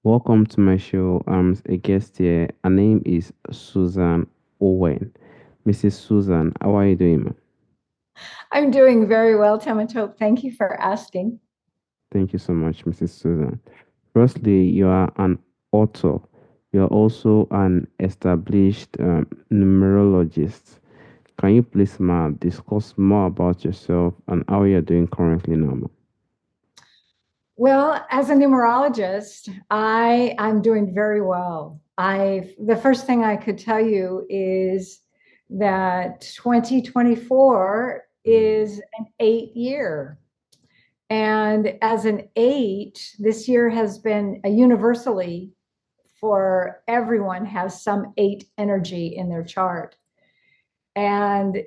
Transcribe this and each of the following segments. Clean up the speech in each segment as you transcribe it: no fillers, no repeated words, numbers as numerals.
Welcome to my show. I'm a guest here. Her name is Suzan Owen. Mrs. Susan, how are you doing, ma'am? I'm doing very well, Tematope. Thank you for asking. Thank you so much, Mrs. Susan. Firstly, you are an author. You are also an established numerologist. Can you please, ma'am, discuss more about yourself and how you're doing currently now, ma'am? Well, as a numerologist, I'm doing very well. The first thing I could tell you is that 2024 is an 8 year. And as an eight, this year has been a universally for everyone has some eight energy in their chart. And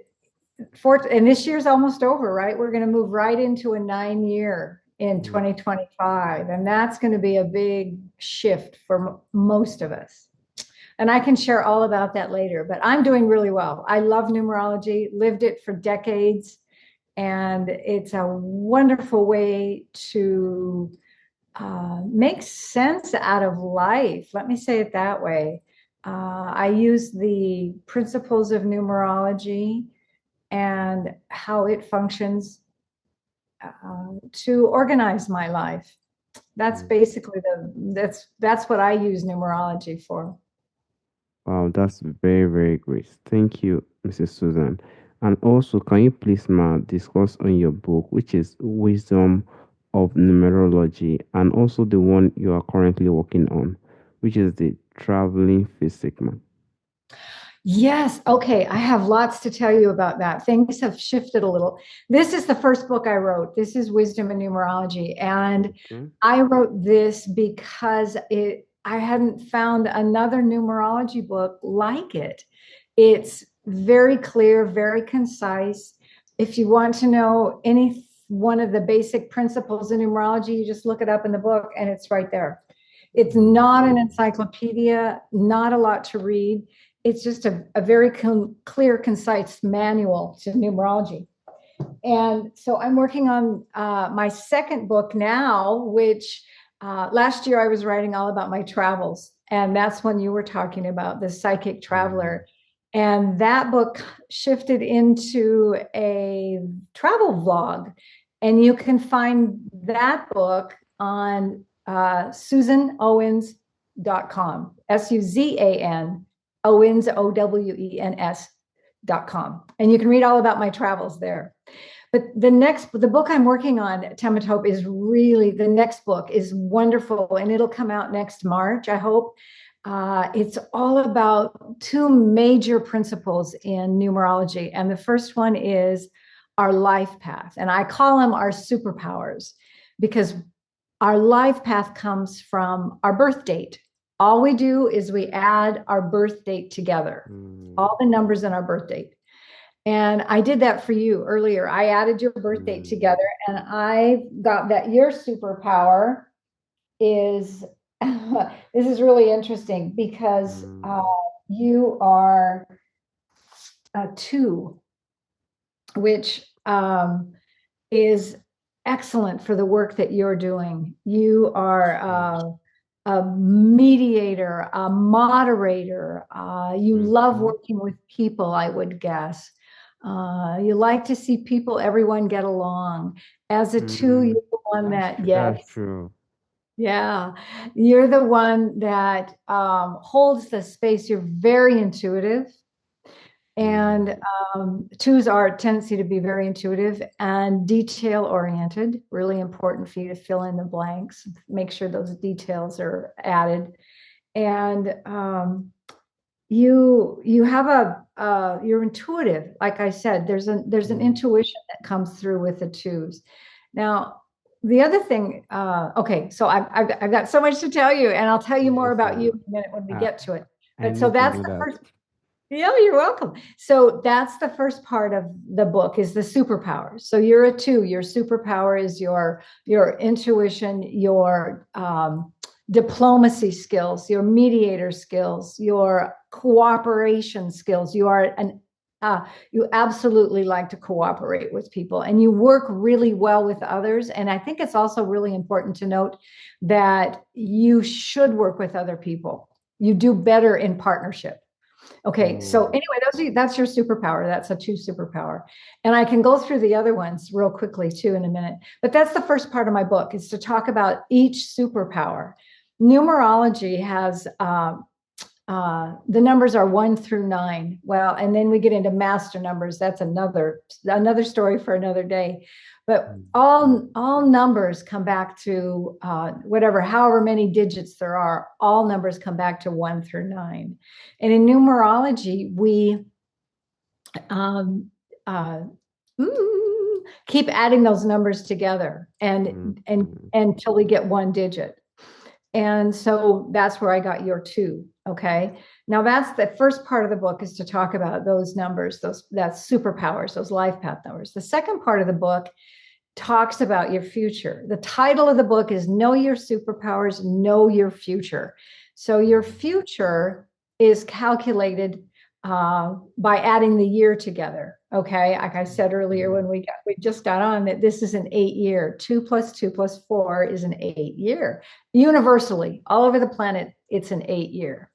and this year's almost over, right? We're going to move right into a 9 year in Mm. 2025. And that's going to be a big shift for most of us. And I can share all about that later, but I'm doing really well. I love numerology, lived it for decades, and it's a wonderful way to make sense out of life. Let me say it that way. I use the principles of numerology and how it functions to organize my life. That's Mm. basically that's what I use numerology for. Wow, that's very, very great. Thank you, Mrs. Susan. And also, can you please, ma, discuss on your book, which is Wisdom of Numerology, and also the one you are currently working on, which is the Traveling Physic, ma? Yes, okay. I have lots to tell you about that. Things have shifted a little. This is the first book I wrote. This is Wisdom and Numerology. And Okay. I wrote this because I hadn't found another numerology book like it. It's very clear, very concise. If you want to know any one of the basic principles in numerology, you just look it up in the book and it's right there. It's Mm. not an encyclopedia, not a lot to read. It's just a very clear, concise manual to numerology. And so I'm working on my second book now, which last year I was writing all about my travels. And that's when you were talking about the psychic Mm. traveler. And that book shifted into a travel vlog. And you can find that book on SuzanOwens.com, SUZAN, Owens, OWENS.com. And you can read all about my travels there. But the book I'm working on, Tematope, is really the next book is wonderful, and it'll come out next March, I hope. It's all about two major principles in numerology, and the first one is our life path, and I call them our superpowers because our life path comes from our birth date. All we do is we add our birth date together, Mm. all the numbers in our birth date. And I did that for you earlier. I added your birth date Mm. together, and I got that your superpower is this is really interesting because Mm. you are a two, which is excellent for the work that you're doing. You are Mm. a mediator, a moderator. You love Okay. working with people, I would guess. You like to see people, everyone get along. As a two, Mm. you're the one That's that, true. yes, That's true. yeah, you're the one that holds the space. You're very intuitive. Mm. And twos are a tendency to be very intuitive and detail oriented, really important for you to fill in the blanks, make sure those details are added. And you have you're intuitive. Like I said, there's an Mm. intuition that comes through with the twos. Now, the other thing, okay, so I've got so much to tell you, and I'll tell you more Yes, about you in a minute when we I, get to it. I But so need to that's know the that. first. Yeah, you're welcome. So that's the first part of the book is the superpowers. So you're a two. Your superpower is your intuition, your diplomacy skills, your mediator skills, your cooperation skills. You are an You absolutely like to cooperate with people and you work really well with others. And I think it's also really important to note that you should work with other people. You do better in partnership. Okay, so Oh. anyway, that's your superpower. That's a two superpower. And I can go through the other ones real quickly too in a minute. But that's the first part of my book is to talk about each superpower. Numerology has the numbers are 1 through 9. Well, and then we get into master numbers. That's another story for another day. But Mm. all numbers come back to whatever, however many digits there are. All numbers come back to 1 through 9. And in numerology, we um, uh, keep adding those numbers together Mm. and Mm. until we get one digit. And so that's where I got your 2. Okay. Now that's the first part of the book is to talk about those numbers, that's superpowers, those life path numbers. The second part of the book talks about your future. The title of the book is Know Your Superpowers, Know Your Future. So your future is calculated by adding the year together. Okay, like I said earlier when we just got on, that this is an 8-year. 2 + 2 + 4 is an 8-year. Universally, all over the planet, it's an 8-year.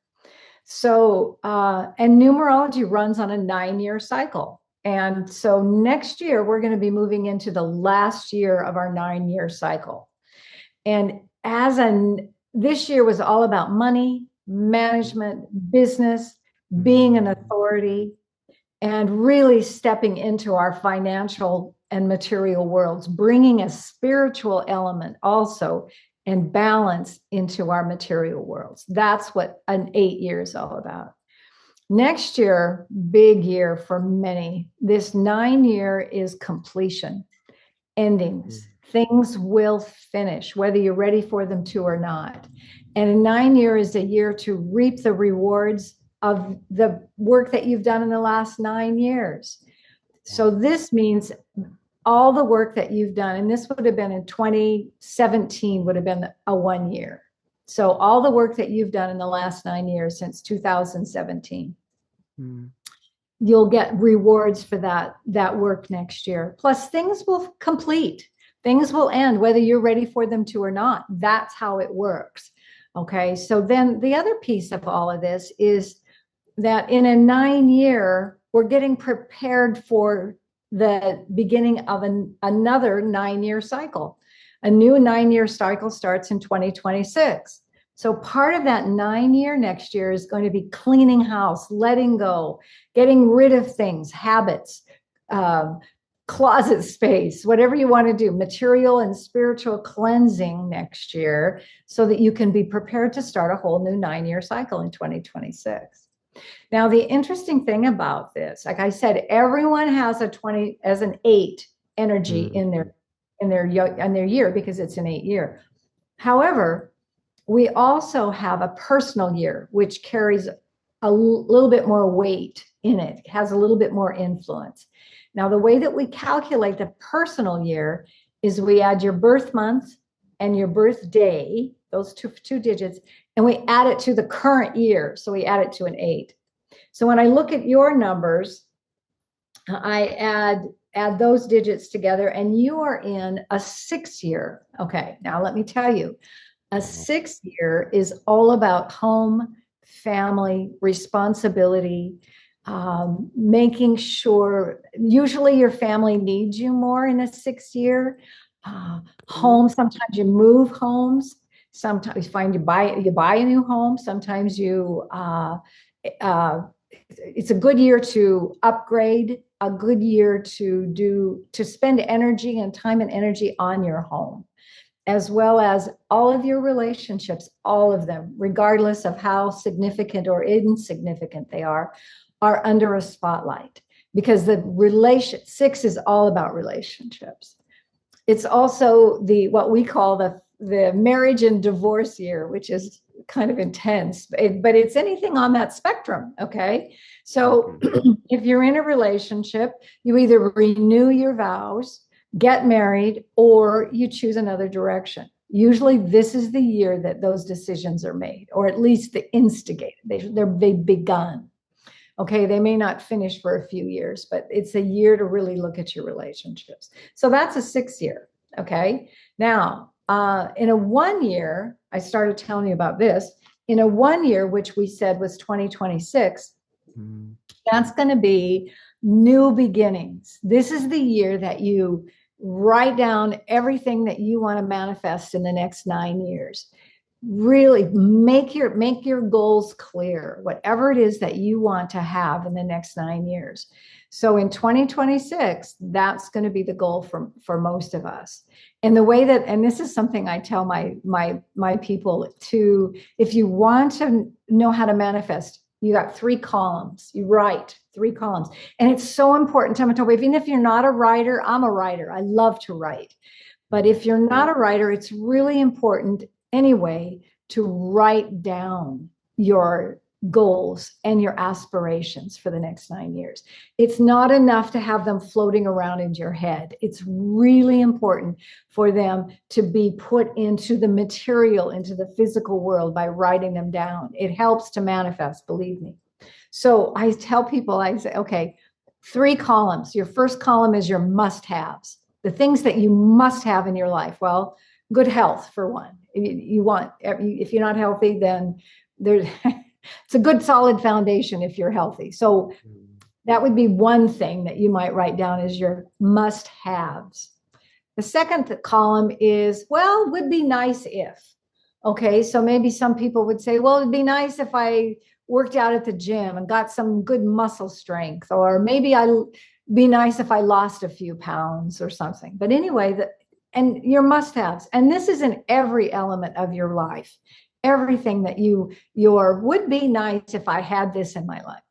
So, and numerology runs on a 9-year cycle. And so next year, we're going to be moving into the last year of our 9-year cycle. And this year was all about money, management, business, being an authority, and really stepping into our financial and material worlds, bringing a spiritual element also and balance into our material worlds. That's what an 8 year is all about. Next year, big year for many. This 9-year is completion, endings. Things will finish, whether you're ready for them to or not. And a 9-year is a year to reap the rewards of the work that you've done in the last 9 years. So this means all the work that you've done, and this would have been in 2017, would have been a 1 year. So all the work that you've done in the last 9 years since 2017. Mm. You'll get rewards for that work next year. Plus things will complete. Things will end, whether you're ready for them to or not. That's how it works. Okay. So then the other piece of all of this is that in a 9-year, we're getting prepared for the beginning of another 9-year cycle. A new 9-year cycle starts in 2026. So part of that 9-year next year is going to be cleaning house, letting go, getting rid of things, habits, closet space, whatever you want to do, material and spiritual cleansing next year, so that you can be prepared to start a whole new 9-year cycle in 2026. Now, the interesting thing about this, like I said, everyone has an 8 energy in their year because it's an 8-year. However, we also have a personal year, which carries a little bit more weight in it, has a little bit more influence. Now, the way that we calculate the personal year is we add your birth month and your birthday, those two digits, and we add it to the current year. So we add it to an 8. So when I look at your numbers, I add those digits together, and you are in a 6-year. Okay, now let me tell you, a 6-year is all about home, family, responsibility, making sure, usually your family needs you more in a 6-year. Home, sometimes you move homes. Sometimes you find you buy a new home. Sometimes it's a good year to upgrade, a good year to spend energy and time and energy on your home, as well as all of your relationships, all of them, regardless of how significant or insignificant they are under a spotlight, because the 6 is all about relationships. It's also what we call the marriage and divorce year, which is kind of intense, but it's anything on that spectrum. Okay. So if you're in a relationship, you either renew your vows, get married, or you choose another direction. Usually this is the year that those decisions are made, or at least the instigated. They've begun. Okay, they may not finish for a few years, but it's a year to really look at your relationships. So that's a 6 year. Okay, now in a 1 year, I started telling you about this. In a 1 year, which we said was 2026, mm, that's going to be new beginnings. This is the year that you write down everything that you want to manifest in the next 9 years. Really make your goals clear, whatever it is that you want to have in the next 9 years. So in 2026, that's going to be the goal for most of us. And the way that, and this is something I tell my people to, if you want to know how to manifest, you got 3 columns. You write 3 columns. And it's so important, even if you're not a writer, I'm a writer. I love to write. But if you're not a writer, it's really important anyway to write down your goals and your aspirations for the next 9 years. It's not enough to have them floating around in your head. It's really important for them to be put into the material, into the physical world by writing them down. It helps to manifest, believe me. So I tell people, I say, okay, 3 columns. Your first column is your must-haves, the things that you must have in your life. Well, good health for one. You want, if you're not healthy, then there's it's a good solid foundation if you're healthy. So that would be one thing that you might write down as your must-haves. The second column is, well, would be nice if. Okay, so maybe some people would say, well, it'd be nice if I worked out at the gym and got some good muscle strength, or maybe I'd be nice if I lost a few pounds or something. But anyway, and your must-haves, and this is in every element of your life, everything that your would be nice if I had this in my life.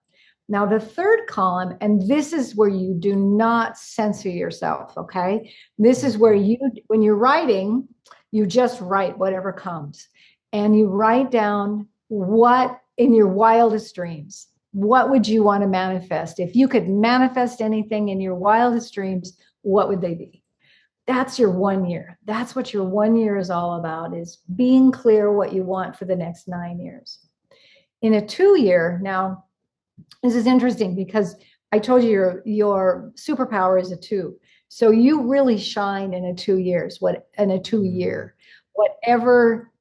Now, the third column, and this is where you do not censor yourself, okay? This is where when you're writing, you just write whatever comes. And you write down what in your wildest dreams, what would you want to manifest? If you could manifest anything in your wildest dreams, what would they be? That's your 1 year. That's what your 1 year is all about, is being clear what you want for the next 9 years. In a 2 year, now, this is interesting because I told you your superpower is a 2. So you really shine in a 2 years, in a 2 year, whatever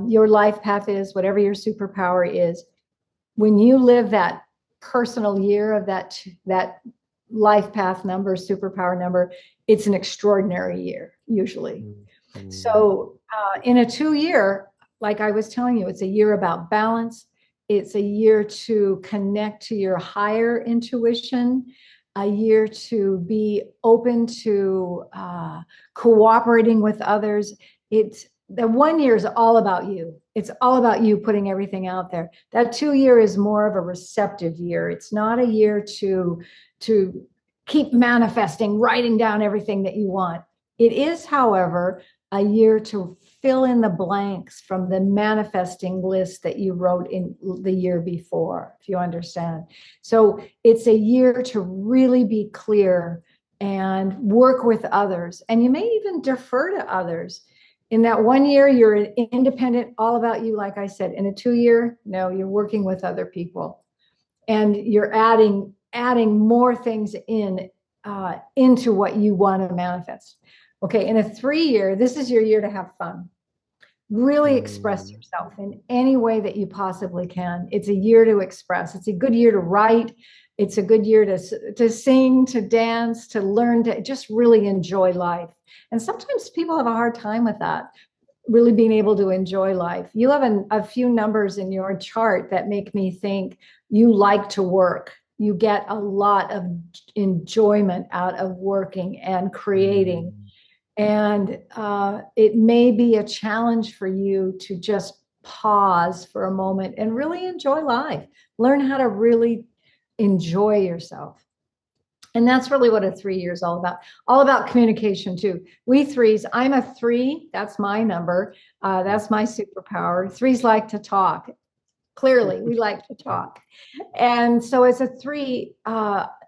your life path is, whatever your superpower is, when you live that personal year of that life path number, superpower number, it's an extraordinary year, usually. So in a 2 year, like I was telling you, it's a year about balance. It's a year to connect to your higher intuition, a year to be open to cooperating with others. The 1 year is all about you. It's all about you putting everything out there. That 2 year is more of a receptive year. It's not a year to keep manifesting, writing down everything that you want. It is, however, a year to fill in the blanks from the manifesting list that you wrote in the year before, if you understand. So it's a year to really be clear and work with others. And you may even defer to others. In that 1 year, you're independent, all about you, like I said. In a 2 year, no, you're working with other people. And you're adding more things into what you want to manifest. Okay, in a 3 year, this is your year to have fun. Really express yourself in any way that you possibly can. It's a year to express. It's a good year to write. It's a good year to sing, to dance, to learn, to just really enjoy life. And sometimes people have a hard time with that, really being able to enjoy life. You have a few numbers in your chart that make me think you like to work. You get a lot of enjoyment out of working and creating. And it may be a challenge for you to just pause for a moment and really enjoy life. Learn how to really enjoy yourself. And that's really what a 3 year is all about communication too. We threes, I'm a 3, that's my number. That's my superpower. Threes like to talk. Clearly, we like to talk. And so as a 3,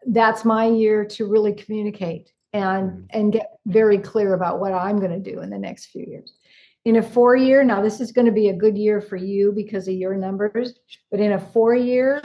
that's my year to really communicate and get very clear about what I'm going to do in the next few years. In a 4 year, now this is going to be a good year for you because of your numbers, but in a 4 year,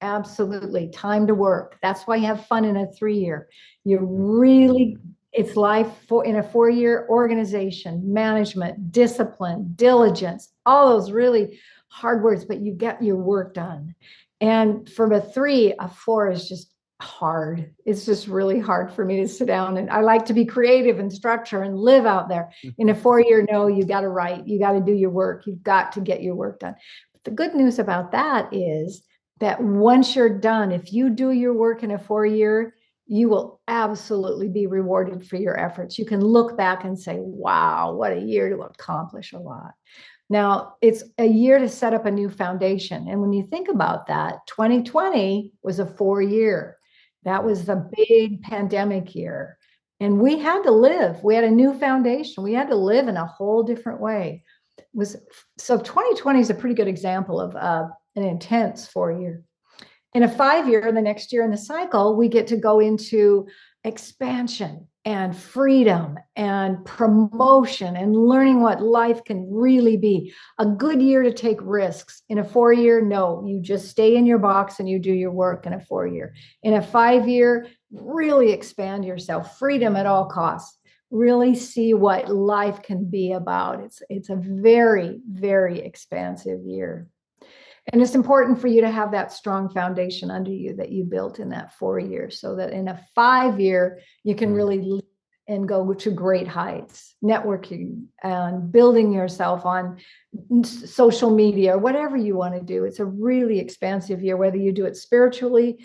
Absolutely. Time to work. That's why you have fun in a 3 year. You really, it's life for in a 4 year: organization, management, discipline, diligence, all those really hard words, but you get your work done. And from a 3, a 4 is just hard. It's just really hard for me to sit down, and I like to be creative and structure and live out there. In a 4 year, no, you got to write, you got to do your work, you've got to get your work done. But the good news about that is that once you're done, if you do your work in a 4 year, you will absolutely be rewarded for your efforts. You can look back and say, wow, what a year to accomplish a lot. Now, it's a year to set up a new foundation. And when you think about that, 2020 was a 4 year. That was the big pandemic year. And we had to live. We had a new foundation. We had to live in a whole different way. Was so 2020 is a pretty good example of an intense 4 year. In a 5 year, the next year in the cycle, we get to go into expansion and freedom and promotion and learning what life can really be. A good year to take risks. In a 4 year, no, you just stay in your box and you do your work in a 4 year. In a 5 year, really expand yourself, freedom at all costs. Really see what life can be about. It's a very, very expansive year. And it's important for you to have that strong foundation under you that you built in that 4 years, so that in a 5 year, you can really lead and go to great heights, networking and building yourself on social media, whatever you want to do. It's a really expansive year, whether you do it spiritually,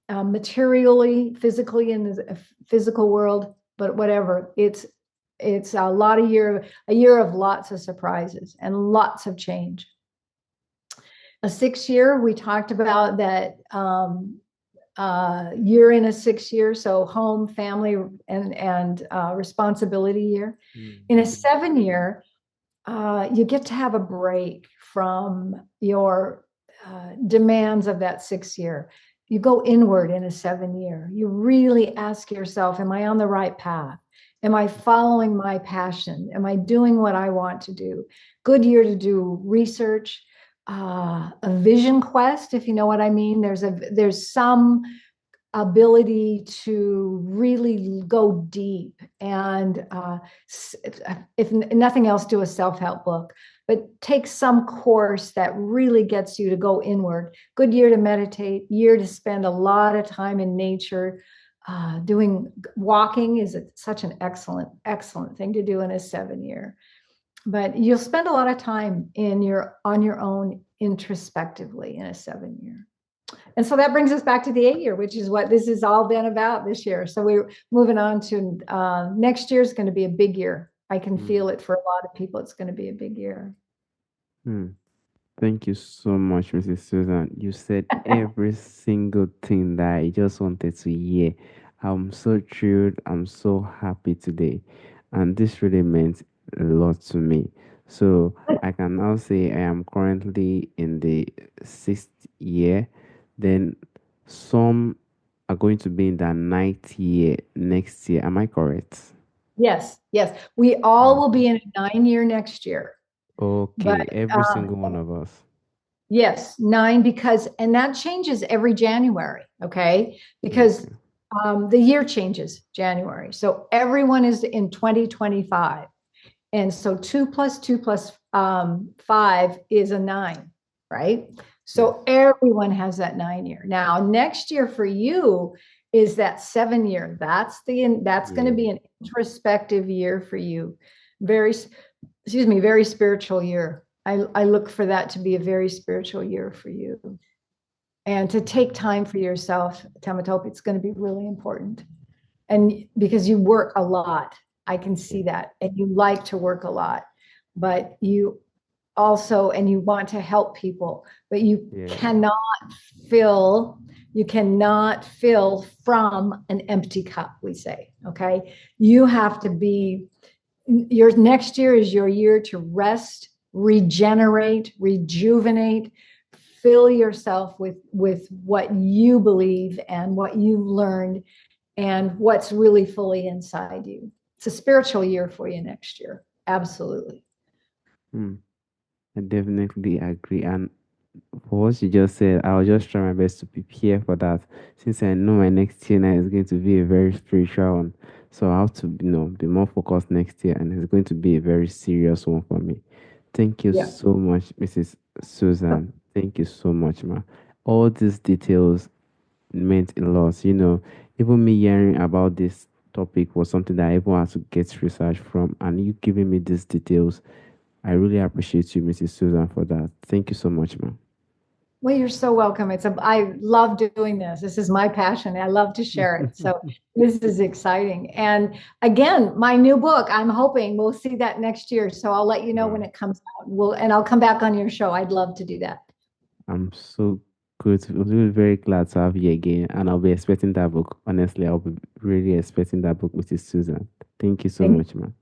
materially, physically in the physical world, but whatever. It's a year of lots of surprises and lots of change. A 6 year, we talked about that year in a 6 year, so home, family, and responsibility year. In a 7 year, you get to have a break from your demands of that 6 year. You go inward in a 7 year. You really ask yourself, am I on the right path? Am I following my passion? Am I doing what I want to do? Good year to do research, a vision quest, if you know what I mean. There's some ability to really go deep and if nothing else, do a self-help book, but take some course that really gets you to go inward. Good year to meditate, year to spend a lot of time in nature. Doing walking is such an excellent thing to do in a 7 year. But you'll spend a lot of time on your own introspectively in a 7 year. And so that brings us back to the 8 year, which is what this has all been about this year. So we're moving on to next year is going to be a big year. I can feel it for a lot of people. It's going to be a big year. Thank you so much, Mrs. Susan. You said every single thing that I just wanted to hear. I'm so thrilled. I'm so happy today. And this really meant a lot to me. So I can now say I am currently in the 6th year. Then some are going to be in the 9th year next year. Am I correct? Yes, yes. We all will be in a 9 year next year. But Okay, every single one of us. yes, 9, and that changes every January, okay? Because the year changes January. So everyone is in 2025. And so 2 plus 2 plus 5 is a 9, right? So everyone has that 9 year. Now, next year for you is that 7 year. That's going to be an introspective year for you. Very spiritual year. I look for that to be a very spiritual year for you. And to take time for yourself, Tamatope, it's going to be really important. And because you work a lot, I can see that. And you like to work a lot, but you also, and you want to help people, but you cannot fill from an empty cup, we say, okay? You have to be, your next year is your year to rest, regenerate, rejuvenate, fill yourself with what you believe and what you've learned and what's really fully inside you. It's a spiritual year for you next year. Absolutely. I definitely agree. And For what you just said, I'll just try my best to prepare for that. Since I know my next year now is going to be a very spiritual one, so I have to, be more focused next year, and it's going to be a very serious one for me. Thank you Yeah. so much, Mrs. Susan. Thank you so much, ma. All these details meant a lot. Even me hearing about this topic was something that I even had to get research from, and you giving me these details. I really appreciate you, Mrs. Susan, for that. Thank you so much, ma. Well, you're so welcome. I love doing this. This is my passion. I love to share it. So this is exciting. And again, my new book, I'm hoping we'll see that next year. So I'll let you know when Wow. it comes out. And I'll come back on your show. I'd love to do that. I'm so good. I'm really very glad to have you again. And I'll be expecting that book. Honestly, I'll be really expecting that book, Mrs. Susan. Thank you so Thank, much, man.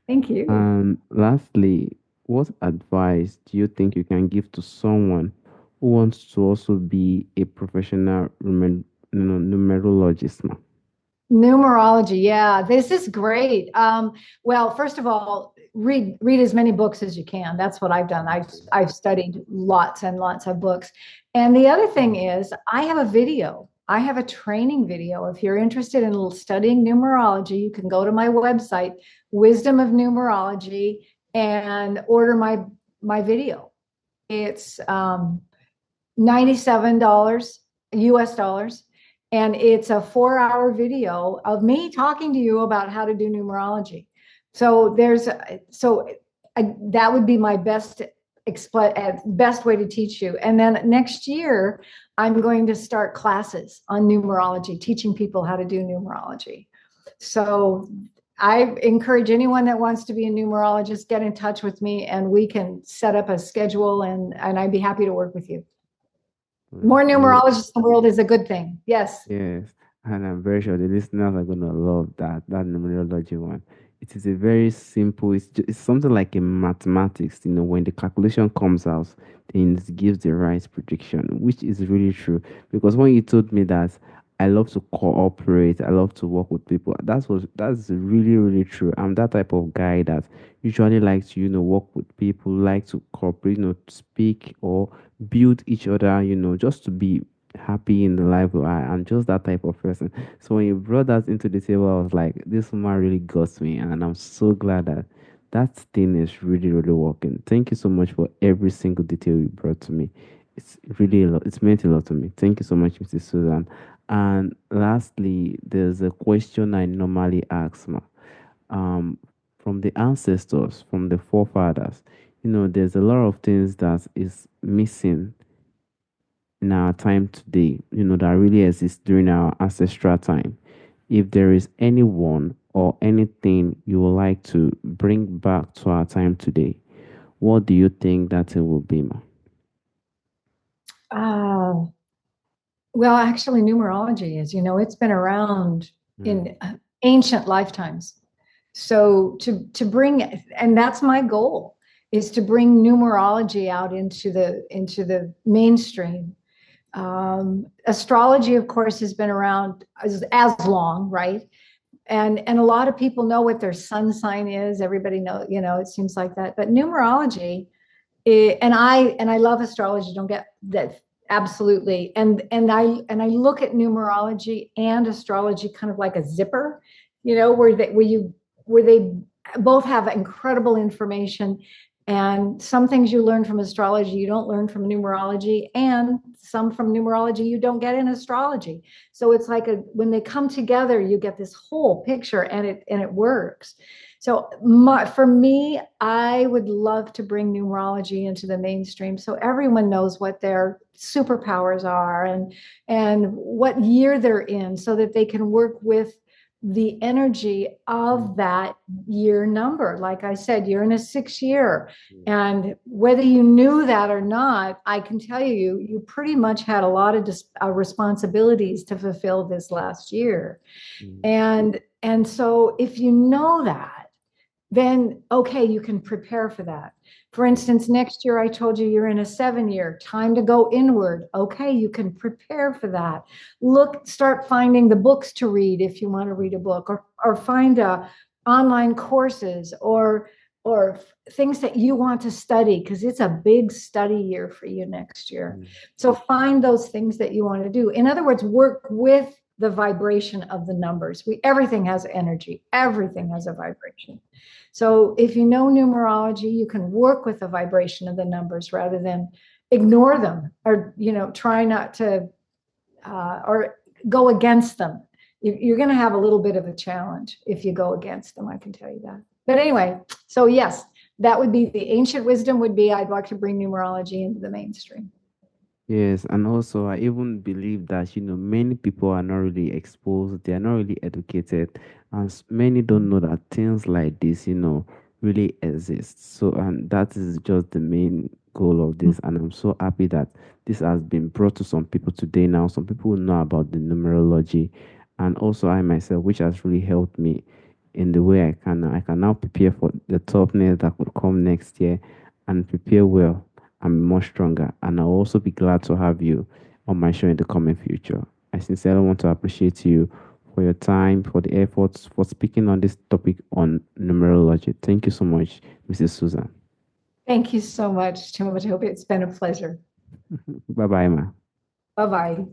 thank you. And lastly, what advice do you think you can give to someone who wants to also be a professional numerologist, man? Numerology, yeah, this is great. Well, first of all, read as many books as you can. That's what I've done. I've studied lots and lots of books. And the other thing is, I have a video. I have a training video. If you're interested in studying numerology, you can go to my website, Wisdom of Numerology, and order my video. It's $97 US dollars. And it's a 4 hour video of me talking to you about how to do numerology. So that would be my best way to teach you. And then next year, I'm going to start classes on numerology, teaching people how to do numerology. So I encourage anyone that wants to be a numerologist, get in touch with me and we can set up a schedule and I'd be happy to work with you. Well, More really, numerologists in the world is a good thing. Yes. yes, and I'm very sure the listeners are gonna love that numerology one. It is a very simple. It's something like a mathematics. When the calculation comes out, then it gives the right prediction, which is really true. Because when you told me that I love to cooperate, I love to work with people, that's really really true. I'm that type of guy that usually likes to work with people, like to cooperate, speak or build each other, just to be happy in the life. I'm just that type of person. So when you brought that into the table, I was like, this woman really got me, and I'm so glad that that thing is really, really working. Thank you so much for every single detail you brought to me. It's really a lot. It's meant a lot to me. Thank you so much, Mrs. Susan. And lastly, there's a question I normally ask, um, from the ancestors, from the forefathers. There's a lot of things that is missing in our time today, that really exists during our ancestral time. If there is anyone or anything you would like to bring back to our time today, what do you think that it will be, ma? Uh, well, actually, numerology is, it's been around Mm, in ancient lifetimes. So to bring, and that's my goal, is to bring numerology out into the mainstream. Astrology, of course, has been around as long, right? And a lot of people know what their sun sign is. Everybody know, it seems like that. But numerology, and I love astrology. Don't get that, absolutely. And I look at numerology and astrology kind of like a zipper, where they both have incredible information. And some things you learn from astrology you don't learn from numerology, and some from numerology you don't get in astrology. So it's like when they come together, you get this whole picture, and it works. So for me, I would love to bring numerology into the mainstream so everyone knows what their superpowers are and what year they're in, so that they can work with the energy mm, of that year number. Like I said, you're in a 6 year. mm, And whether you knew that or not, I can tell you pretty much had a lot of responsibilities to fulfill this last year. mm, And so if you know that, then okay, you can prepare for that. For mm, instance, next year I told you you're in a 7 year, time to go inward. Okay, you can prepare for that. Start finding the books to read if you want to read a book, or find online courses, or or things that you want to study, because it's a big study year for you next year. Mm, So find those things that you want to do. In other words, work with the vibration of the numbers. Everything has energy, everything has a vibration. So if you know numerology, you can work with the vibration of the numbers rather than ignore them, or try not to or go against them. You're going to have a little bit of a challenge if you go against them, I can tell you that. But anyway, so yes, that would be the ancient wisdom, would be I'd like to bring numerology into the mainstream. yes, and also I even believe that many people are not really exposed, they are not really educated, and many don't know that things like this really exist. So, and that is just the main goal of this, and I'm so happy that this has been brought to some people today. Now some people know about the numerology, and also I myself, which has really helped me in the way I can now prepare for the toughness that could come next year, and prepare well. I'm more stronger, and I'll also be glad to have you on my show in the coming future. I sincerely want to appreciate you for your time, for the efforts, for speaking on this topic on numerology. Thank you so much, Mrs. Susan. Thank you so much, Tim. I hope it's been a pleasure. Bye bye, ma. Bye bye.